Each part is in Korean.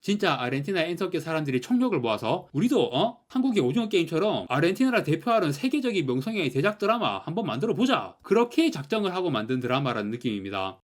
진짜 아르헨티나 엔터계 사람들이 총력을 모아서 우리도 한국의 오징어 게임처럼 아르헨티나를 대표하는 세계적인 명성의 대작 드라마 한번 만들어 보자, 그렇게 작정을 하고 만든 드라마라는 느낌입니다.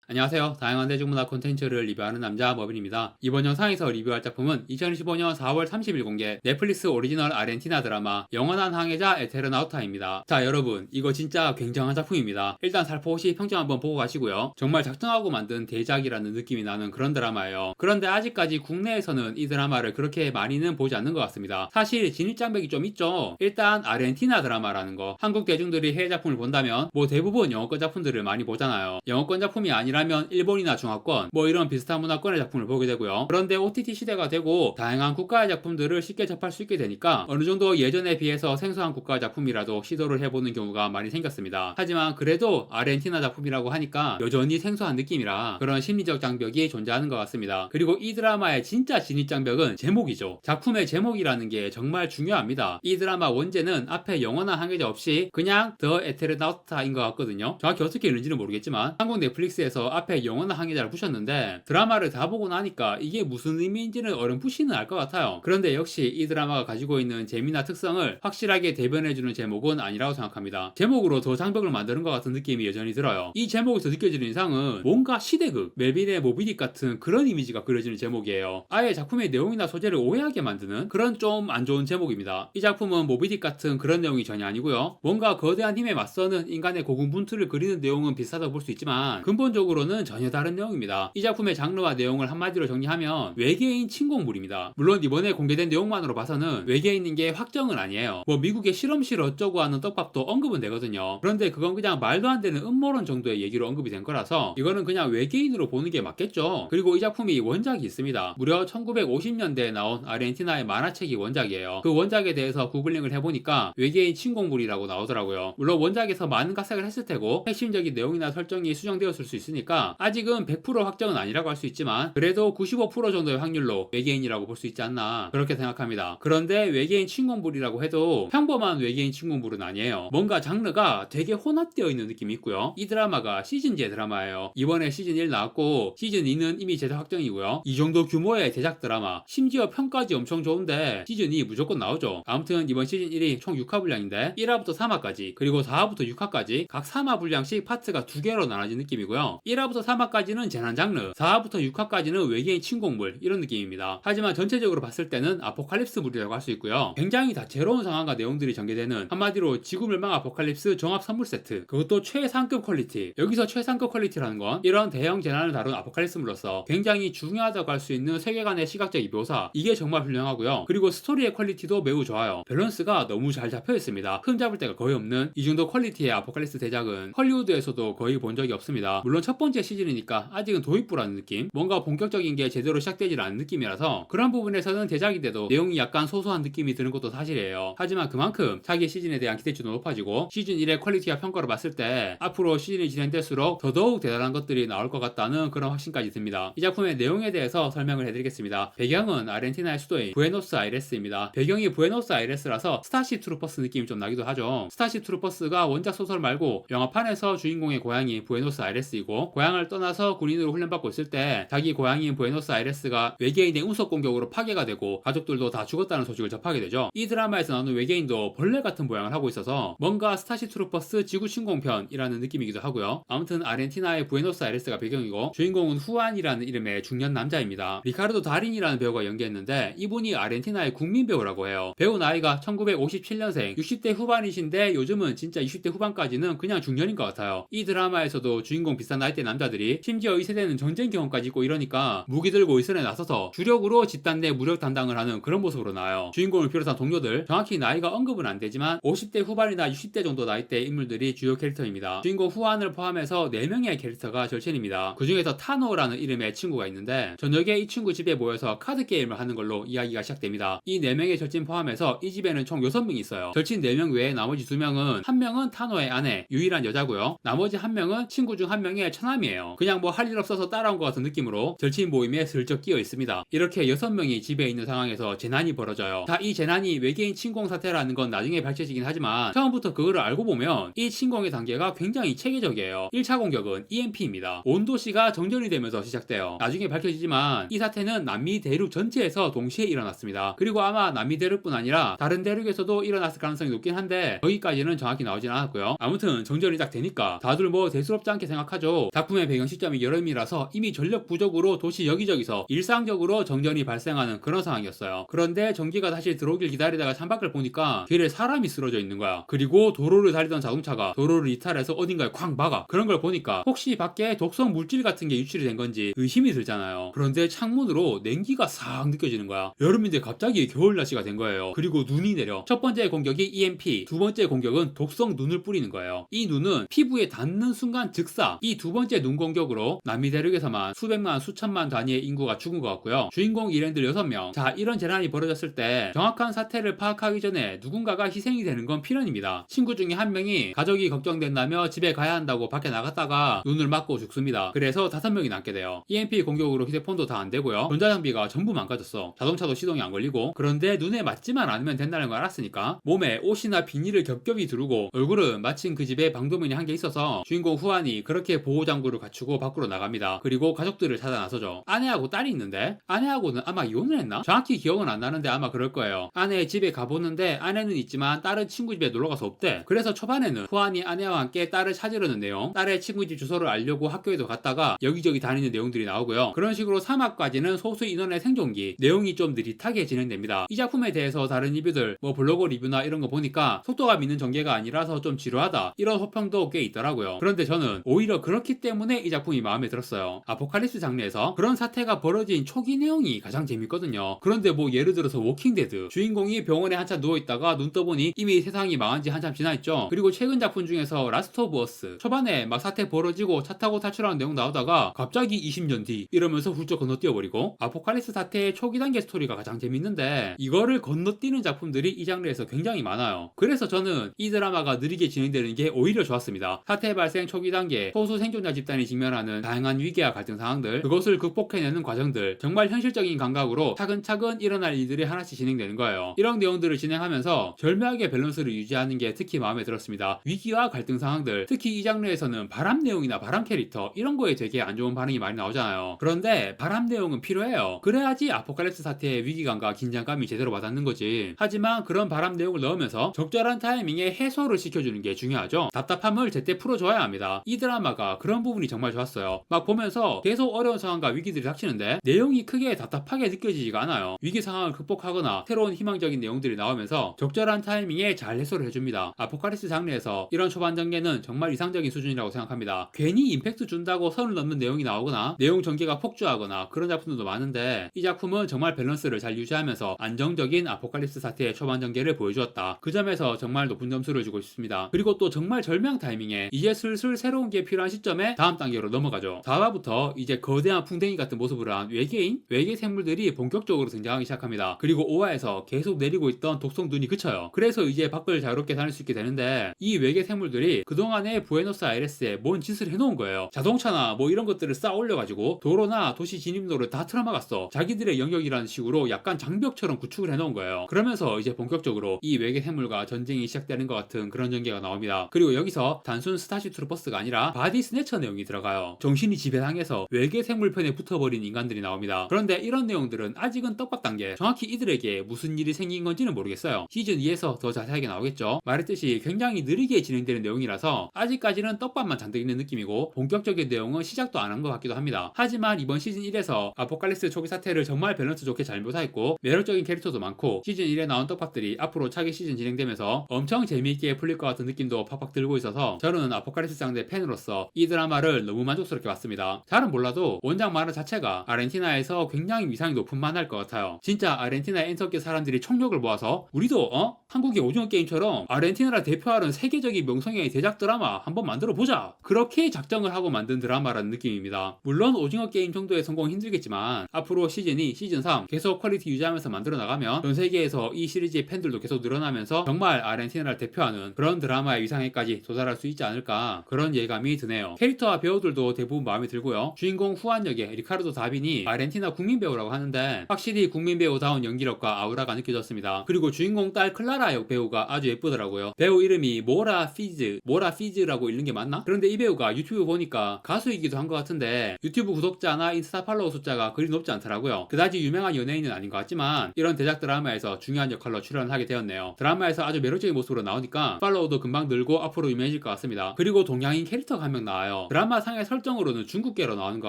안녕하세요. 다양한 대중문화 콘텐츠를 리뷰하는 남자 머빈입니다. 이번 영상에서 리뷰할 작품은 2015년 4월 30일 공개 넷플릭스 오리지널 아르헨티나 드라마 영원한 항해자 에테르나우타입니다. 자, 여러분, 이거 진짜 굉장한 작품입니다. 일단 살포시 평점 한번 보고 가시고요. 정말 작정하고 만든 대작이라는 느낌이 나는 그런 드라마예요. 그런데 아직까지 국내에서는 이 드라마를 그렇게 많이는 보지 않는 것 같습니다. 사실 진입장벽이 좀 있죠. 일단 아르헨티나 드라마라는 거, 한국 대중들이 해외 작품을 본다면 뭐 대부분 영어권 작품들을 많이 보잖아요. 영어권 작품이 아니라면 일본이나 중화권 뭐 이런 비슷한 문화권의 작품을 보게 되고요. 그런데 OTT 시대가 되고 다양한 국가의 작품들을 쉽게 접할 수 있게 되니까 어느 정도 예전에 비해서 생소한 국가 작품이라도 시도를 해보는 경우가 많이 생겼습니다. 하지만 그래도 아르헨티나 작품이라고 하니까 여전히 생소한 느낌이라 그런 심리적 장벽이 존재하는 것 같습니다. 그리고 이 드라마의 진짜 진입 장벽은 제목이죠. 작품의 제목이라는 게 정말 중요합니다. 이 드라마 원제는 앞에 영원한 항해자 없이 그냥 더 에테르나우타인 것 같거든요. 정확히 어떻게 읽는지는 모르겠지만 한국 넷플릭스에서 앞에 영원한 항해자를 붙였는데 드라마를 다 보고 나니까 이게 무슨 의미인지는 어렴풋이는 알 것 같아요. 그런데 역시 이 드라마가 가지고 있는 재미나 특성을 확실하게 대변해주는 제목은 아니라고 생각합니다. 제목으로 더 장벽을 만드는 것 같은 느낌이 여전히 들어요. 이 제목에서 느껴지는 이상은 뭔가 시대극, 멜빈의 모비딕 같은 그런 이미지가 그려지는 제목이에요. 아예 작품의 내용이나 소재를 오해하게 만드는 그런 좀 안 좋은 제목입니다. 이 작품은 모비딕 같은 그런 내용이 전혀 아니고요. 뭔가 거대한 힘에 맞서는 인간의 고군분투를 그리는 내용은 비슷하다고 볼 수 있지만 근본적으로는 전혀 다른 내용입니다. 이 작품의 장르와 내용을 한마디로 정리하면 외계인 침공물입니다. 물론 이번에 공개된 내용만으로 봐서는 외계인인 게 확정은 아니에요. 뭐 미국의 실험실 어쩌고 하는 떡밥도 언급은 되거든요. 그런데 그건 그냥 말도 안 되는 음모론 정도의 얘기로 언급이 된 거라서 이거는 그냥 외계인으로 보는 게 맞겠죠. 그리고 이 작품이 원작이 있습니다. 무려 1950년대에 나온 아르헨티나의 만화책이 원작이에요. 그 원작에 대해서 구글링을 해보니까 외계인 침공물이라고 나오더라고요. 물론 원작에서 많은 각색을 했을 테고 핵심적인 내용이나 설정이 수정되었을 수 있으니까 아직은 100% 확정은 아니라고 할 수 있지만 그래도 95% 정도의 확률로 외계인이라고 볼 수 있지 않나 그렇게 생각합니다. 그런데 외계인 침공물이라고 해도 평범한 외계인 침공물은 아니에요. 뭔가 장르가 되게 혼합되어 있는 느낌이 있고요. 이 드라마가 시즌제 드라마예요. 이번에 시즌 1 나왔고 시즌 2는 이미 제작 확정이고요. 이 정도 규모의 대작 드라마, 심지어 평까지 엄청 좋은데 시즌 2 무조건 나오죠. 아무튼 이번 시즌 1이 총 6화 분량인데 1화부터 3화까지 그리고 4화부터 6화까지 각 3화 분량씩 파트가 2개로 나눠진 느낌이고요. 1화부터 3화까지는 재난 장르, 4화부터 6화까지는 외계인 침공물 이런 느낌입니다. 하지만 전체적으로 봤을 때는 아포칼립스물이라고 할 수 있고요. 굉장히 다채로운 상황과 내용들이 전개되는 한마디로 지구멸망 아포칼립스 종합 선물 세트, 그것도 최상급 퀄리티. 여기서 최상급 퀄리티라는 건 이런 대형 재난을 다룬 아포칼립스물로서 굉장히 중요하다고 할 수 있는 세계관의 시각적인 묘사, 이게 정말 훌륭하고요. 그리고 스토리의 퀄리티도 매우 좋아요. 밸런스가 너무 잘 잡혀 있습니다. 흠 잡을 데가 거의 없는 이 정도 퀄리티의 아포칼립스 대작은 헐리우드에서도 거의 본 적이 없습니다. 물론 첫 번째 시즌이니까 아직은 도입부라는 느낌, 뭔가 본격적인 게 제대로 시작되질 않은 느낌이라서 그런 부분에서는 대작인데도 내용이 약간 소소한 느낌이 드는 것도 사실이에요. 하지만 그만큼 차기 시즌에 대한 기대치도 높아지고 시즌 1의 퀄리티와 평가를 봤을 때 앞으로 시즌이 진행될수록 더더욱 대단한 것들이 나올 것 같다는 그런 확신까지 듭니다. 이 작품의 내용에 대해서 설명을 해드리겠습니다. 배경은 아르헨티나의 수도인 부에노스아이레스입니다. 배경이 부에노스아이레스라서 스타쉽 트루퍼스 느낌이 좀 나기도 하죠. 스타쉽 트루퍼스가 원작 소설 말고 영화판에서 주인공의 고향이 부에노스아이레스이고 고향을 떠나서 군인으로 훈련받고 있을 때 자기 고향인 부에노스아이레스가 외계인의 운석 공격으로 파괴가 되고 가족들도 다 죽었다는 소식을 접하게 되죠. 이 드라마에서 나오는 외계인도 벌레 같은 모양을 하고 있어서 뭔가 스타쉽 트루퍼스 지구 침공편이라는 느낌이기도 하고요. 아무튼 아르헨티나의 부에노스아이레스가 배경이고 주인공은 후안이라는 이름의 중년 남자입니다. 리카르도 다린이라는 배우가 연기했는데 이분이 아르헨티나의 국민 배우라고 해요. 배우 나이가 1957년생 60대 후반이신데 요즘은 진짜 20대 후반까지는 그냥 중년인 것 같아요. 이 드라마에서도 주인공 비슷한 나이대 남자들이 심지어 이 세대는 전쟁 경험까지 있고 이러니까 무기 들고 일선에 나서서 주력으로 집단 내 무력 담당을 하는 그런 모습으로 나와요. 주인공을 비롯한 동료들, 정확히 나이가 언급은 안 되지만 50대 후반이나 60대 정도 나이대의 인물들이 주요 캐릭터입니다. 주인공 후안을 포함해서 4명의 캐릭터가 절친입니다. 그 중에서 타노라는 이름의 친구가 있는데 저녁에 이 친구 집에 모여서 카드 게임을 하는 걸로 이야기가 시작됩니다. 이 4명의 절친 포함해서 이 집에는 총 6명이 있어요. 절친 4명 외에 나머지 2명은 한 명은 타노의 아내, 유일한 여자고요. 나머지 한 명은 친구 중 한 명의 상암이에요. 그냥 뭐 할 일 없어서 따라온 것 같은 느낌으로 절친 모임에 슬쩍 끼어 있습니다. 이렇게 6명이 집에 있는 상황에서 재난이 벌어져요. 자, 이 재난이 외계인 침공 사태라는 건 나중에 밝혀지긴 하지만 처음부터 그거를 알고 보면 이 침공의 단계가 굉장히 체계적이에요. 1차 공격은 EMP입니다. 온 도시가 정전이 되면서 시작돼요. 나중에 밝혀지지만 이 사태는 남미 대륙 전체에서 동시에 일어났습니다. 그리고 아마 남미 대륙뿐 아니라 다른 대륙에서도 일어났을 가능성이 높긴 한데 거기까지는 정확히 나오진 않았고요. 아무튼 정전이 딱 되니까 다들 뭐 대수롭지 않게 생각하죠. 작품의 배경 시점이 여름이라서 이미 전력 부족으로 도시 여기저기서 일상적으로 정전이 발생하는 그런 상황이었어요. 그런데 전기가 다시 들어오길 기다리다가 창밖을 보니까 길에 사람이 쓰러져 있는 거야. 그리고 도로를 달리던 자동차가 도로를 이탈해서 어딘가에 쾅 막아. 그런 걸 보니까 혹시 밖에 독성 물질 같은 게 유출이 된 건지 의심이 들잖아요. 그런데 창문으로 냉기가 싹 느껴지는 거야. 여름인데 갑자기 겨울 날씨가 된 거예요. 그리고 눈이 내려. 첫 번째 공격이 EMP, 두 번째 공격은 독성 눈을 뿌리는 거예요. 이 눈은 피부에 닿는 순간 즉사. 이 두 번째 눈 공격으로 남미 대륙에서만 수백만 수천만 단위의 인구가 죽은 것 같고요. 주인공 일행들 6명. 자, 이런 재난이 벌어졌을 때 정확한 사태를 파악하기 전에 누군가가 희생이 되는 건 필연입니다. 친구 중에 한 명이 가족이 걱정된다며 집에 가야 한다고 밖에 나갔다가 눈을 맞고 죽습니다. 그래서 5명이 남게 돼요. EMP 공격으로 휴대폰도 다 안 되고요. 전자장비가 전부 망가졌어. 자동차도 시동이 안 걸리고. 그런데 눈에 맞지만 않으면 된다는 걸 알았으니까 몸에 옷이나 비닐을 겹겹이 두르고 얼굴은 마침 그 집에 방도면이 한 개 있어서 주인공 후안이 그렇게 보호장구를 갖추고 밖으로 나갑니다. 그리고 가족들을 찾아 나서죠. 아내하고 딸이 있는데 아내하고는 아마 이혼을 했나? 정확히 기억은 안 나는데 아마 그럴 거예요. 아내 집에 가보는데 아내는 있지만 딸은 친구 집에 놀러가서 없대. 그래서 초반에는 후안이 아내와 함께 딸을 찾으려는 내용, 딸의 친구 집 주소를 알려고 학교에도 갔다가 여기저기 다니는 내용들이 나오고요. 그런 식으로 3화까지는 소수 인원의 생존기, 내용이 좀 느릿하게 진행됩니다. 이 작품에 대해서 다른 리뷰들, 뭐 블로그 리뷰나 이런 거 보니까 속도감 있는 전개가 아니라서 좀 지루하다, 이런 호평도 꽤 있더라고요. 그런데 저는 오히려 그렇기 때문에 이 작품이 마음에 들었어요. 아포칼립스 장르에서 그런 사태가 벌어진 초기 내용이 가장 재밌거든요. 그런데 뭐 예를 들어서 워킹데드, 주인공이 병원에 한참 누워있다가 눈 떠보니 이미 세상이 망한 지 한참 지나있죠. 그리고 최근 작품 중에서 라스트 오브 어스, 초반에 막 사태 벌어지고 차 타고 탈출하는 내용 나오다가 갑자기 20년 뒤 이러면서 훌쩍 건너뛰어버리고, 아포칼립스 사태의 초기 단계 스토리가 가장 재밌는데 이거를 건너뛰는 작품들이 이 장르에서 굉장히 많아요. 그래서 저는 이 드라마가 느리게 진행되는 게 오히려 좋았습니다. 사태 발생 초기 단계, 소수 생존자 집단이 직면하는 다양한 위기와 갈등 상황들, 그것을 극복해내는 과정들, 정말 현실적인 감각으로 차근차근 일어날 일들이 하나씩 진행되는 거예요. 이런 내용들을 진행하면서 절묘하게 밸런스를 유지하는 게 특히 마음에 들었습니다. 위기와 갈등 상황들, 특히 이 장르에서는 바람 내용이나 바람 캐릭터 이런 거에 되게 안 좋은 반응이 많이 나오잖아요. 그런데 바람 내용은 필요해요. 그래야지 아포칼립스 사태의 위기감과 긴장감이 제대로 와닿는 거지. 하지만 그런 바람 내용을 넣으면서 적절한 타이밍에 해소를 시켜주는 게 중요하죠. 답답함을 제때 풀어줘야 합니다. 이 드라마가 그런 부분이 정말 좋았어요. 막 보면서 계속 어려운 상황과 위기들이 닥치는데 내용이 크게 답답하게 느껴지지가 않아요. 위기 상황을 극복하거나 새로운 희망적인 내용들이 나오면서 적절한 타이밍에 잘 해소를 해줍니다. 아포칼립스 장르에서 이런 초반 전개는 정말 이상적인 수준이라고 생각합니다. 괜히 임팩트 준다고 선을 넘는 내용이 나오거나 내용 전개가 폭주하거나 그런 작품들도 많은데 이 작품은 정말 밸런스를 잘 유지하면서 안정적인 아포칼립스 사태의 초반 전개를 보여주었다. 그 점에서 정말 높은 점수를 주고 싶습니다. 그리고 또 정말 절묘한 타이밍에 이제 슬슬 새로운 게 필요한 시점에 다음 단계로 넘어가죠. 4화부터 이제 거대한 풍뎅이 같은 모습을 한 외계 생물들이 본격적으로 등장하기 시작합니다. 그리고 5화에서 계속 내리고 있던 독성 눈이 그쳐요. 그래서 이제 밖을 자유롭게 다닐 수 있게 되는데 이 외계 생물들이 그동안에 부에노스아이레스에 뭔 짓을 해놓은 거예요. 자동차나 뭐 이런 것들을 쌓아 올려가지고 도로나 도시 진입로를 다 틀어막았어. 자기들의 영역이라는 식으로 약간 장벽처럼 구축을 해놓은 거예요. 그러면서 이제 본격적으로 이 외계 생물과 전쟁이 시작되는 것 같은 그런 전개가 나옵니다. 그리고 여기서 단순 스타쉽 트루퍼스가 아니라 바디 스네처 내용이 들어가요. 정신이 지배당해서 외계 생물편에 붙어버린 인간들이 나옵니다. 그런데 이런 내용들은 아직은 떡밥 단계, 정확히 이들에게 무슨 일이 생긴 건지는 모르겠어요. 시즌 2에서 더 자세하게 나오겠죠. 말했듯이 굉장히 느리게 진행되는 내용이라서 아직까지는 떡밥만 잔뜩 있는 느낌이고 본격적인 내용은 시작도 안 한 것 같기도 합니다. 하지만 이번 시즌 1에서 아포칼립스 초기 사태를 정말 밸런스 좋게 잘 묘사했고 매력적인 캐릭터도 많고 시즌 1에 나온 떡밥들이 앞으로 차기 시즌 진행되면서 엄청 재미있게 풀릴 것 같은 느낌도 팍팍 들고 있어서 저는 아포칼립스 장르 팬으로서 이 드라마를 너무 만족스럽게 봤습니다. 잘은 몰라도 원작 만화 자체가 아르헨티나에서 굉장히 위상이 높은 만화일 것 같아요. 진짜 아르헨티나의 엔터계 사람들이 총력을 모아서 우리도 한국의 오징어 게임처럼 아르헨티나를 대표하는 세계적인 명성의 대작 드라마 한번 만들어 보자, 그렇게 작정을 하고 만든 드라마라는 느낌입니다. 물론 오징어 게임 정도의 성공은 힘들겠지만 앞으로 시즌 2, 시즌 3 계속 퀄리티 유지하면서 만들어 나가면 전 세계에서 이 시리즈의 팬들도 계속 늘어나면서 정말 아르헨티나를 대표하는 그런 드라마의 위상에까지 도달할 수 있지 않을까, 그런 예감이 드네요. 캐릭터와 배우들도 대부분 마음에 들고요. 주인공 후안 역의 리카르도 다빈이 아르헨티나 국민 배우라고 하는데 확실히 국민 배우다운 연기력과 아우라가 느껴졌습니다. 그리고 주인공 딸 클라라 역 배우가 아주 예쁘더라고요. 배우 이름이 모라 피즈라고 읽는 게 맞나? 그런데 이 배우가 유튜브 보니까 가수이기도 한 것 같은데 유튜브 구독자나 인스타 팔로워 숫자가 그리 높지 않더라고요. 그다지 유명한 연예인은 아닌 것 같지만 이런 대작 드라마에서 중요한 역할로 출연하게 되었네요. 드라마에서 아주 매력적인 모습으로 나오니까 팔로워도 금방 늘고 앞으로 유명해질 것 같습니다. 그리고 동양인 캐릭터가 한 명 나와요. 드라마 상의 설정으로는 중국계로 나오는 것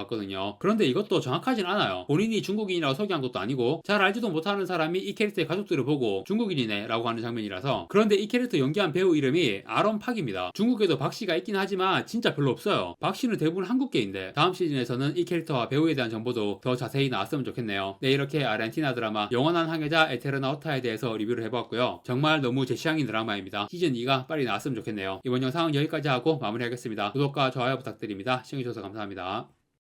같거든요. 그런데 이것도 정확하진 않아요. 본인이 중국인이라고 소개한 것도 아니고 잘 알지도 못하는 사람이 이 캐릭터의 가족들을 보고 중국인이네 라고 하는 장면이라서. 그런데 이 캐릭터 연기한 배우 이름이 아론 팍입니다. 중국에도 박 씨가 있긴 하지만 진짜 별로 없어요. 박 씨는 대부분 한국계인데 다음 시즌에서는 이 캐릭터와 배우에 대한 정보도 더 자세히 나왔으면 좋겠네요. 네, 이렇게 아르헨티나 드라마 영원한 항해자 에테르나우타에 대해서 리뷰를 해봤고요. 정말 너무 제 취향인 드라마입니다. 시즌 2가 빨리 나왔으면 좋겠네요. 이번 영상은 여기까지 하고 마무리하겠습니다. 구독과 좋아요 부탁드립니다. 시청해주셔서 감사합니다.